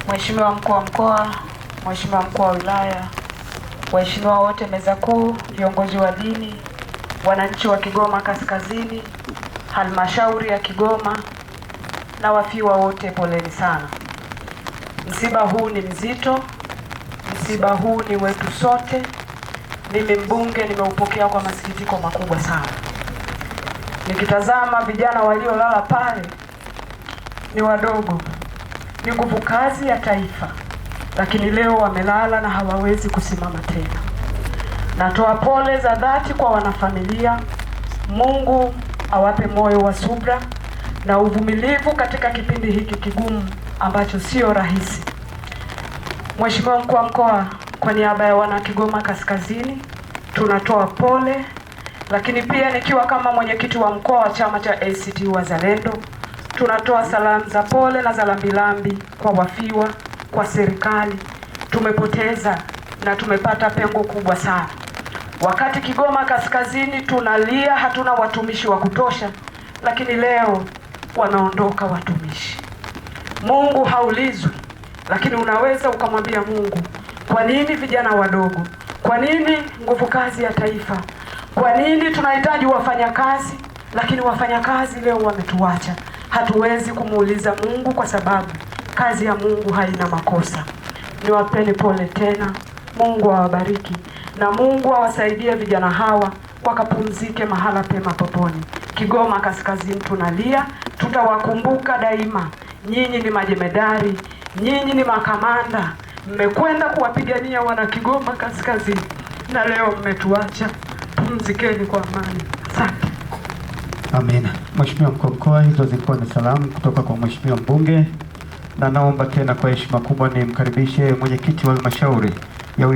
Mheshimiwa mkuu wa mkoa, Mheshimiwa mkuu wa wilaya, waheshimiwa wote meza kuu, viongozi wa dini, wananchi wa Kigoma Kaskazini, halmashauri ya Kigoma na wafiwa wote, poleni sana. Msiba huu ni mzito, msiba huu ni wetu sote. Mimi mbunge nimeupokea kwa masikitiko makubwa sana. Nikitazama vijana waliolala pale ni wadogo, ni nguvu kazi ya taifa, lakini leo wamelala na hawawezi kusimama tena. Natoa pole za dhati kwa wanafamilia. Mungu awape moyo wa subra na uvumilivu katika kipindi hiki kigumu ambacho sio rahisi. Mheshimiwa mkuu wa mkoa, kwa niaba ya wana Kigoma Kaskazini tunatoa pole, lakini pia nikiwa kama mwenyekiti wa mkoa wa chama cha ACT Wazalendo tunatoa salamu za pole na za lambilambi kwa wafiwa, kwa serikali. Tumepoteza na tumepata pengo kubwa sana. Wakati Kigoma Kaskazini tunalia hatuna watumishi wa kutosha, lakini leo wanaondoka watumishi. Mungu haulizwi, lakini unaweza ukamwambia Mungu, kwa nini vijana wadogo? Kwa nini nguvu kazi ya taifa? Kwa nini tunahitaji wafanyakazi, lakini wafanyakazi leo wametuacha? Hatuwezi kumuuliza Mungu kwa sababu kazi ya Mungu haina makosa. Niwapeni pole tena. Mungu awabariki na Mungu awasaidie vijana hawa wakapumzike mahala pema poponi. Kigoma Kaskazini tunalia, tutawakumbuka daima. Nyinyi ni majemedari, nyinyi ni makamanda, mmekwenda kuwapigania wana Kigoma Kaskazini na leo mmetuacha. Pumzikeni kwa amani. Asante. Amina. Mheshimiwa mkuu wa mkoa, hizo zilikuwa ni salamu kutoka kwa Mheshimiwa mbunge, na naomba tena kwa heshima kubwa nimkaribishe mwenyekiti wa halmashauri